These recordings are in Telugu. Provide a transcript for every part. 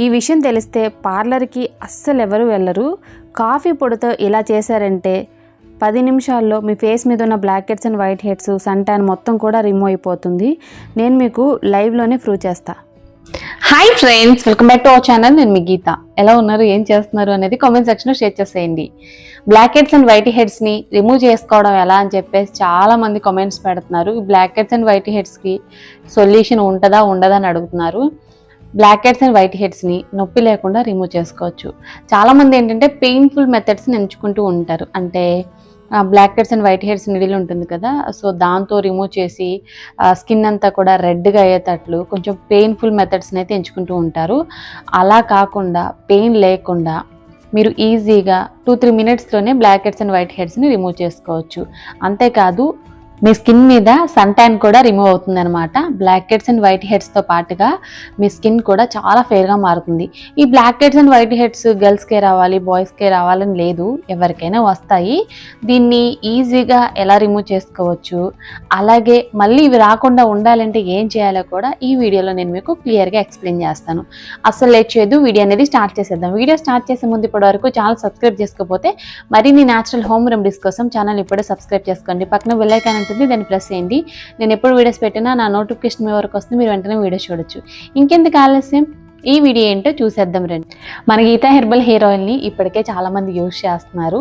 ఈ విషయం తెలిస్తే పార్లర్కి అస్సలు ఎవరు వెళ్ళరు. కాఫీ పొడితో ఇలా చేశారంటే 10 నిమిషాల్లో మీ ఫేస్ మీద ఉన్న black heads and white heads, sun tan మొత్తం కూడా రిమూవ్ అయిపోతుంది. నేను మీకు లైవ్లోనే ప్రూవ్ చేస్తా. Hi friends, welcome back to our channel. నేను మీ గీత. ఎలా ఉన్నారు, ఏం చేస్తున్నారు అనేది కామెంట్ సెక్షన్లో షేర్ చేసేయండి. బ్లాక్ హెడ్స్ అండ్ వైట్ హెడ్స్ని రిమూవ్ చేసుకోవడం ఎలా అని చెప్పేసి చాలా మంది కామెంట్స్ పెడుతున్నారు. బ్లాక్ హెడ్స్ అండ్ వైట్ హెడ్స్కి సొల్యూషన్ ఉంటుందా ఉండదా అని అడుగుతున్నారు. బ్లాక్ హెడ్స్ అండ్ వైట్ హెడ్స్ని నొప్పి లేకుండా రిమూవ్ చేసుకోవచ్చు. చాలామంది ఏంటంటే పెయిన్ఫుల్ మెథడ్స్ని ఎంచుకుంటూ ఉంటారు. అంటే black heads and white heads needle ఉంటుంది కదా, సో దాంతో రిమూవ్ చేసి స్కిన్ అంతా కూడా రెడ్గా అయ్యేటట్లు కొంచెం పెయిన్ఫుల్ మెథడ్స్ని అయితే ఎంచుకుంటూ ఉంటారు. అలా కాకుండా పెయిన్ లేకుండా మీరు ఈజీగా 2-3 మినిట్స్లోనే బ్లాక్ హెడ్స్ అండ్ వైట్ హెడ్స్ని రిమూవ్ చేసుకోవచ్చు. అంతేకాదు మీ స్కిన్ మీద సన్ ట్యాన్ కూడా రిమూవ్ అవుతుంది అనమాట. బ్లాక్ హెడ్స్ అండ్ వైట్ హెడ్స్తో పాటుగా మీ స్కిన్ కూడా చాలా ఫెయిర్గా మారుతుంది. ఈ black heads and white heads గర్ల్స్కే రావాలి, బాయ్స్కే రావాలని లేదు, ఎవరికైనా వస్తాయి. దీన్ని ఈజీగా ఎలా రిమూవ్ చేసుకోవచ్చు, అలాగే మళ్ళీ ఇవి రాకుండా ఉండాలంటే ఏం చేయాలో కూడా ఈ వీడియోలో నేను మీకు క్లియర్గా ఎక్స్ప్లెయిన్ చేస్తాను. అసలు లేట్ చేయదు, వీడియో అనేది స్టార్ట్ చేసేద్దాం. వీడియో స్టార్ట్ చేసే ముందు ఇప్పటి వరకు ఛానల్ సబ్స్క్రైబ్ చేసుకోకపోతే మరిన్ని న్యాచురల్ హోమ్ రెమెడీస్ కోసం ఛానల్ ఇప్పుడే సబ్స్క్రైబ్ చేసుకోండి. పక్కన బెల్ ఐకాన్ ఉంటుంది, దాన్ని ప్రెస్ చేయండి. నేను ఎప్పుడు వీడియోస్ పెట్టినా నా నోటిఫికేషన్ మీ వరకు వస్తుంది, మీరు వెంటనే వీడియో చూడొచ్చు. ఇంకెందుకు ఆలస్యం, ఈ వీడియో ఏంటో చూసేద్దాం రండి. మన గీతా హెర్బల్ హెయిర్ ఆయిల్ని ఇప్పటికే చాలామంది యూజ్ చేస్తున్నారు.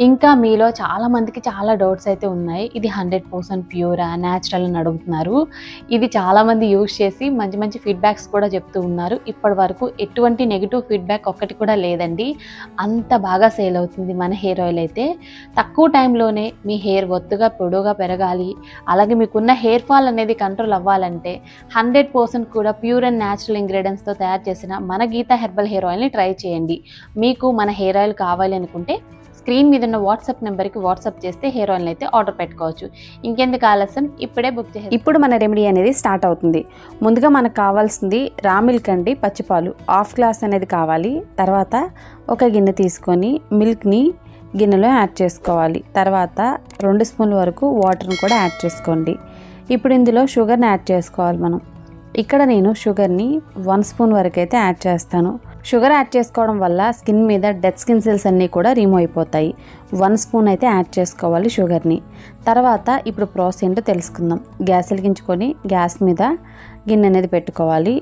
ఇంకా మీలో చాలామందికి చాలా డౌట్స్ అయితే ఉన్నాయి. ఇది 100% ప్యూరా, న్యాచురల్ అని అడుగుతున్నారు. ఇది చాలామంది యూజ్ చేసి మంచి మంచి ఫీడ్బ్యాక్స్ కూడా చెప్తూ ఉన్నారు. ఇప్పటి వరకు ఎటువంటి నెగిటివ్ ఫీడ్బ్యాక్ ఒక్కటి కూడా లేదండి. అంత బాగా సేల్ అవుతుంది మన హెయిర్ ఆయిల్ అయితే. తక్కువ టైంలోనే మీ హెయిర్ ఒత్తుగా పొడవుగా పెరగాలి, అలాగే మీకున్న హెయిర్ ఫాల్ అనేది కంట్రోల్ అవ్వాలంటే 100% కూడా ప్యూర్ అండ్ న్యాచురల్ ఇంగ్రీడియంట్స్తో తయారు చేసిన మన గీతా హెర్బల్ హెయిర్ ఆయిల్ని ట్రై చేయండి. మీకు మన హెయిర్ ఆయిల్ కావాలి అనుకుంటే స్క్రీన్ మీద ఉన్న వాట్సాప్ నెంబర్కి వాట్సాప్ చేస్తే హెయిర్ ఆయిల్ అయితే ఆర్డర్ పెట్టుకోవచ్చు. ఇంకెందుకు ఆలస్యం, ఇప్పుడే బుక్ చేసి. ఇప్పుడు మన రెమెడీ అనేది స్టార్ట్ అవుతుంది. ముందుగా మనకు కావాల్సింది రా మిల్క్ అండి, పచ్చిపాలు 1/2 గ్లాస్ అనేది కావాలి. తర్వాత ఒక గిన్నె తీసుకొని మిల్క్ని గిన్నెలో యాడ్ చేసుకోవాలి. తర్వాత 2 స్పూన్ల వరకు వాటర్ని కూడా యాడ్ చేసుకోండి. ఇప్పుడు ఇందులో షుగర్ని యాడ్ చేసుకోవాలి మనం. ఇక్కడ నేను షుగర్ని 1 స్పూన్ వరకు అయితే యాడ్ చేస్తాను. షుగర్ యాడ్ చేసుకోవడం వల్ల స్కిన్ మీద డెడ్ స్కిన్ సెల్స్ అన్నీ కూడా రిమూవ్ అయిపోతాయి. 1 స్పూన్ అయితే యాడ్ చేసుకోవాలి షుగర్ని. తర్వాత ఇప్పుడు ప్రాసెస్ ఏంటో తెలుసుకుందాం. గ్యాస్ వెలిగించుకొని గ్యాస్ మీద గిన్నె అనేది పెట్టుకోవాలి.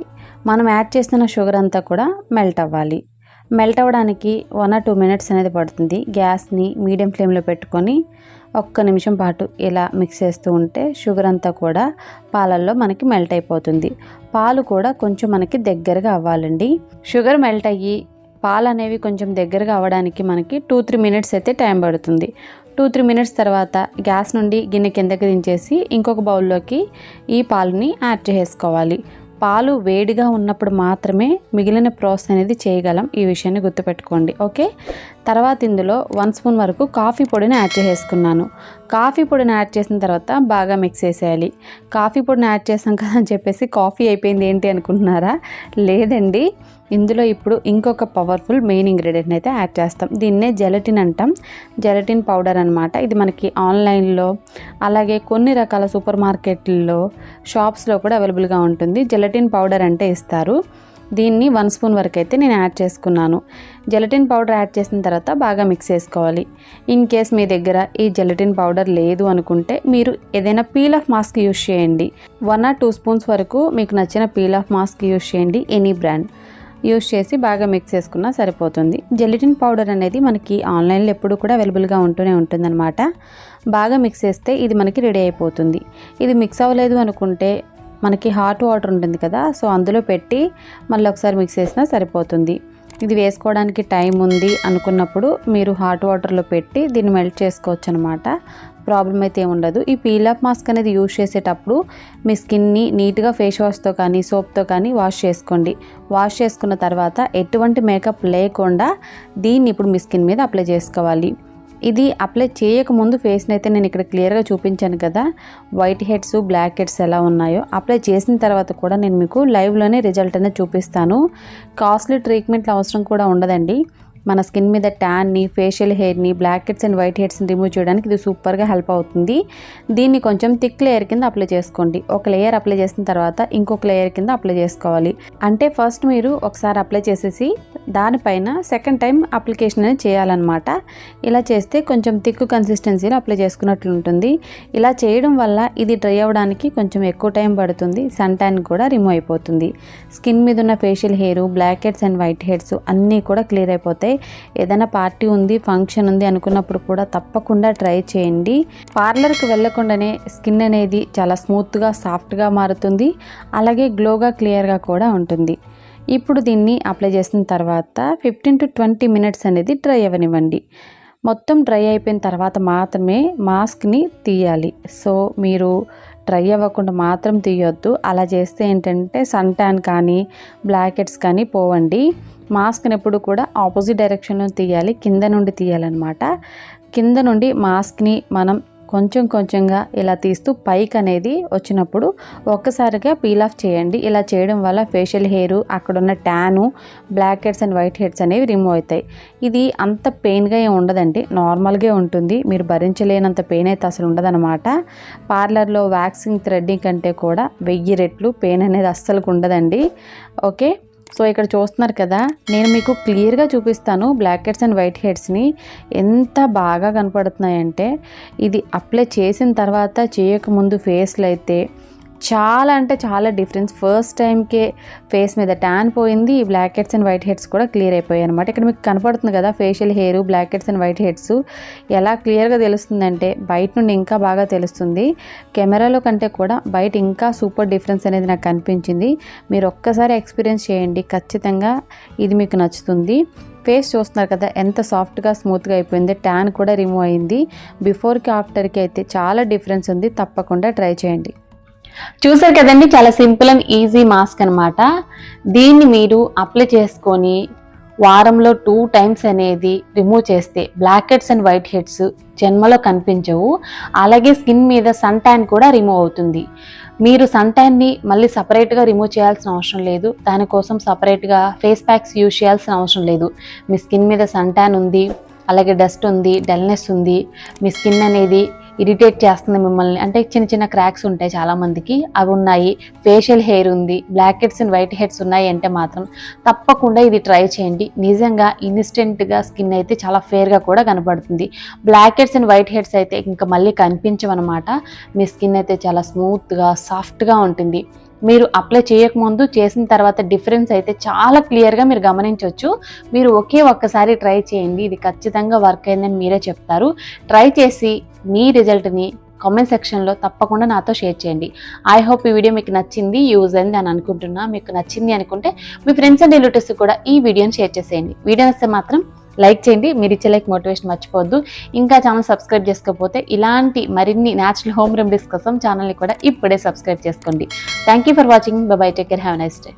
మనం యాడ్ చేస్తున్న షుగర్ అంతా కూడా మెల్ట్ అవ్వాలి. మెల్ట్ అవ్వడానికి 1 or 2 మినిట్స్ అనేది పడుతుంది. గ్యాస్ని మీడియం ఫ్లేమ్లో పెట్టుకొని 1 నిమిషం పాటు ఇలా మిక్స్ చేస్తూ ఉంటే షుగర్ అంతా కూడా పాలల్లో మనకి మెల్ట్ అయిపోతుంది. పాలు కూడా కొంచెం మనకి దగ్గరగా అవ్వాలండి. షుగర్ మెల్ట్ అయ్యి పాలు అనేవి కొంచెం దగ్గరగా అవ్వడానికి మనకి 2-3 మినిట్స్ అయితే టైం పడుతుంది. 2-3 మినిట్స్ తర్వాత గ్యాస్ నుండి గిన్నె కిందకి దించేసి ఇంకొక బౌల్లోకి ఈ పాలుని యాడ్ చేసుకోవాలి. పాలు వేడిగా ఉన్నప్పుడు మాత్రమే మిగిలిన ప్రాసెస్ అనేది చేయగలం, ఈ విషయాన్ని గుర్తుపెట్టుకోండి. ఓకే, తర్వాత ఇందులో 1 స్పూన్ వరకు కాఫీ పొడిని యాడ్ చేసుకున్నాను. కాఫీ పొడిని యాడ్ చేసిన తర్వాత బాగా మిక్స్ చేసేయాలి. కాఫీ పొడిని యాడ్ చేసాం కదా అని చెప్పేసి కాఫీ అయిపోయింది ఏంటి అనుకుంటున్నారా? లేదండి, ఇందులో ఇప్పుడు ఇంకొక పవర్ఫుల్ మెయిన్ ఇంగ్రీడియంట్ అయితే యాడ్ చేస్తాం. దీన్నే జెలటిన్ అంటాం. జెలటిన్ పౌడర్ అనమాట. ఇది మనకి ఆన్లైన్లో అలాగే కొన్ని రకాల సూపర్ మార్కెట్లలో, షాప్స్లో కూడా అవైలబుల్గా ఉంటుంది. జెలటిన్ పౌడర్ అంటే ఇస్తారు. దీన్ని 1 స్పూన్ వరకు అయితే నేను యాడ్ చేసుకున్నాను. జెలటిన్ పౌడర్ యాడ్ చేసిన తర్వాత బాగా మిక్స్ చేసుకోవాలి. ఇన్ కేస్ మీ దగ్గర ఈ జెలటిన్ పౌడర్ లేదు అనుకుంటే మీరు ఏదైనా పీల్ ఆఫ్ మాస్క్ యూజ్ చేయండి. 1 or 2 స్పూన్స్ వరకు మీకు నచ్చిన పీల్ ఆఫ్ మాస్క్ యూజ్ చేయండి, ఎనీ బ్రాండ్ యూజ్ చేసి బాగా మిక్స్ చేసుకున్నా సరిపోతుంది. జెలటిన్ పౌడర్ అనేది మనకి ఆన్లైన్లో ఎప్పుడు కూడా అవైలబుల్గా ఉంటూనే ఉంటుందన్నమాట. బాగా మిక్స్ చేస్తే ఇది మనకి రెడీ అయిపోతుంది. ఇది మిక్స్ అవ్వలేదు అనుకుంటే మనకి హాట్ వాటర్ ఉంటుంది కదా, సో అందులో పెట్టి మళ్ళీ ఒకసారి మిక్స్ చేసినా సరిపోతుంది. ఇది వేసుకోవడానికి టైం ఉంది అనుకున్నప్పుడు మీరు హాట్ వాటర్లో పెట్టి దీన్ని మెల్ట్ చేసుకోవచ్చు అనమాట. ప్రాబ్లం అయితే ఏముండదు. ఈ పీల్ ఆఫ్ మాస్క్ అనేది యూజ్ చేసేటప్పుడు మీ స్కిన్ని నీట్గా ఫేస్ వాష్తో కానీ సోప్తో కానీ వాష్ చేసుకోండి. వాష్ చేసుకున్న తర్వాత ఎటువంటి మేకప్ లేకుండా దీన్ని ఇప్పుడు మీ స్కిన్ మీద అప్లై చేసుకోవాలి. ఇది అప్లై చేయకముందు ఫేస్ని అయితే నేను ఇక్కడ క్లియర్గా చూపించాను కదా, వైట్ హెడ్స్ బ్లాక్ హెడ్స్ ఎలా ఉన్నాయో. అప్లై చేసిన తర్వాత కూడా నేను మీకు లైవ్లోనే రిజల్ట్ అనేది చూపిస్తాను. కాస్ట్లీ ట్రీట్మెంట్లు అవసరం కూడా ఉండదండి. మన స్కిన్ మీద ట్యాన్ని, ఫేషియల్ హెయిర్ని, బ్లాక్ హెడ్స్ అండ్ వైట్ హెడ్స్ని రిమూవ్ చేయడానికి ఇది సూపర్గా హెల్ప్ అవుతుంది. దీన్ని కొంచెం థిక్ లేయర్ కింద అప్లై చేసుకోండి. ఒక లేయర్ అప్లై చేసిన తర్వాత ఇంకొక లేయర్ కింద అప్లై చేసుకోవాలి. అంటే ఫస్ట్ మీరు ఒకసారి అప్లై చేసేసి దానిపైన సెకండ్ టైం అప్లికేషన్ అనేది చేయాలన్నమాట. ఇలా చేస్తే కొంచెం థిక్ కన్సిస్టెన్సీలో అప్లై చేసుకున్నట్లు ఉంటుంది. ఇలా చేయడం వల్ల ఇది డ్రై అవ్వడానికి కొంచెం ఎక్కువ టైం పడుతుంది. సన్ ట్యాన్ కూడా రిమూవ్ అయిపోతుంది. స్కిన్ మీద ఉన్న facial hair, black heads and white heads అన్నీ కూడా క్లియర్ అయిపోతాయి. ఏదైనా పార్టీ ఉంది, ఫంక్షన్ ఉంది అనుకున్నప్పుడు కూడా తప్పకుండా ట్రై చేయండి. పార్లర్కి వెళ్ళకుండానే స్కిన్ అనేది చాలా స్మూత్గా, సాఫ్ట్గా మారుతుంది. అలాగే గ్లోగా, క్లియర్గా కూడా ఉంటుంది. ఇప్పుడు దీన్ని అప్లై చేసిన తర్వాత 15 to 20 మినిట్స్ అనేది డ్రై అవ్వనివ్వండి. మొత్తం డ్రై అయిపోయిన తర్వాత మాత్రమే మాస్క్ని తీయాలి. సో మీరు డ్రై అవ్వకుండా మాత్రం తీయొద్దు. అలా చేస్తే ఏంటంటే సన్ ట్యాన్ కానీ, బ్లాక్ హెడ్స్ కానీ పోవండి. మాస్క్ని ఎప్పుడు కూడా ఆపోజిట్ డైరెక్షన్లో తీయాలి, కింద నుండి తీయాలన్నమాట. కింద నుండి మాస్క్ని మనం కొంచెం కొంచెంగా ఇలా తీస్తూ పైకి అనేది వచ్చినప్పుడు ఒక్కసారిగా పీల్ ఆఫ్ చేయండి. ఇలా చేయడం వల్ల ఫేషియల్ హెయిర్, అక్కడున్న tan, black heads and white heads అనేవి రిమూవ్ అవుతాయి. ఇది అంత పెయిన్గా ఏమి ఉండదండి, నార్మల్గా ఉంటుంది. మీరు భరించలేనంత పెయిన్ అయితే అసలు ఉండదన్నమాట. పార్లర్లో వ్యాక్సింగ్, థ్రెడ్డింగ్ కంటే కూడా 1000 రెట్లు పెయిన్ అనేది అస్సలు ఉండదండి. ఓకే, సో ఇక్కడ చూస్తున్నారు కదా, నేను మీకు క్లియర్గా చూపిస్తాను బ్లాక్ హెడ్స్ అండ్ వైట్ హెడ్స్ని ఎంత బాగా కనపడుతున్నాయంటే. ఇది అప్లై చేసిన తర్వాత చేయకముందు ఫేస్లో అయితే చాలా అంటే చాలా డిఫరెన్స్. ఫస్ట్ టైంకే ఫేస్ మీద ట్యాన్ పోయింది, black heads and white heads కూడా క్లియర్ అయిపోయాయి అనమాట. ఇక్కడ మీకు కనపడుతుంది కదా facial hair, black heads and white heads ఎలా క్లియర్గా తెలుస్తుందంటే బయట నుండి ఇంకా బాగా తెలుస్తుంది. కెమెరాలో కంటే కూడా బయట ఇంకా సూపర్ డిఫరెన్స్ అనేది నాకు కనిపించింది. మీరు ఒక్కసారి ఎక్స్పీరియన్స్ చేయండి, ఖచ్చితంగా ఇది మీకు నచ్చుతుంది. ఫేస్ చూస్తున్నారు కదా ఎంత సాఫ్ట్గా, స్మూత్గా అయిపోయింది. ట్యాన్ కూడా రిమూవ్ అయింది. బిఫోర్కి ఆఫ్టర్కి అయితే చాలా డిఫరెన్స్ ఉంది. తప్పకుండా ట్రై చేయండి. చూసారు కదండి, చాలా సింపుల్ అండ్ ఈజీ మాస్క్ అనమాట. దీన్ని మీరు అప్లై చేసుకొని వారంలో 2 times అనేది రిమూవ్ చేస్తే black heads and white heads జన్మలో కనిపించవు. అలాగే స్కిన్ మీద సన్ ట్యాన్ కూడా రిమూవ్ అవుతుంది. మీరు సన్ ట్యాన్ని మళ్ళీ సపరేట్గా రిమూవ్ చేయాల్సిన అవసరం లేదు. దానికోసం సపరేట్గా ఫేస్ ప్యాక్స్ యూజ్ చేయాల్సిన అవసరం లేదు. మీ స్కిన్ మీద సన్ ట్యాన్ ఉంది, అలాగే డస్ట్ ఉంది, డల్నెస్ ఉంది, మీ స్కిన్ అనేది ఇరిటేట్ చేస్తుంది మిమ్మల్ని, అంటే చిన్న చిన్న క్రాక్స్ ఉంటాయి చాలామందికి, అవి ఉన్నాయి, ఫేషియల్ హెయిర్ ఉంది, black heads and white heads ఉన్నాయి అంటే మాత్రం తప్పకుండా ఇది ట్రై చేయండి. నిజంగా ఇన్స్టెంట్గా స్కిన్ అయితే చాలా ఫేర్గా కూడా కనపడుతుంది. Black heads and white heads అయితే ఇంకా మళ్ళీ కనిపించవన్నమాట. మీ స్కిన్ అయితే చాలా స్మూత్గా, సాఫ్ట్గా ఉంటుంది. మీరు అప్లై చేయకముందు, చేసిన తర్వాత డిఫరెన్స్ అయితే చాలా క్లియర్గా మీరు గమనించవచ్చు. మీరు ఒక్కసారి ట్రై చేయండి, ఇది ఖచ్చితంగా వర్క్ అయిందని మీరే చెప్తారు. ట్రై చేసి మీ రిజల్ట్ని కామెంట్ సెక్షన్లో తప్పకుండా నాతో షేర్ చేయండి. ఐ హోప్ ఈ వీడియో మీకు నచ్చింది, యూజ్ అయింది అని అనుకుంటున్నా. మీకు నచ్చింది అనుకుంటే మీ ఫ్రెండ్స్ అండ్ రిలేటివ్స్ కూడా ఈ వీడియోని షేర్ చేసేయండి. వీడియో వస్తే మాత్రం లైక్ చేయండి. మీరు ఇచ్చే లైక్ మోటివేషన్ మర్చిపోవద్దు. ఇంకా ఛానల్ సబ్స్క్రైబ్ చేసుకోకపోతే ఇలాంటి మరిన్ని న్యాచురల్ హోమ్ రెమెడీస్ కోసం ఛానల్ని కూడా ఇప్పుడే సబ్స్క్రైబ్ చేసుకోండి. Thank you for watching. By by, take care, have a nice day.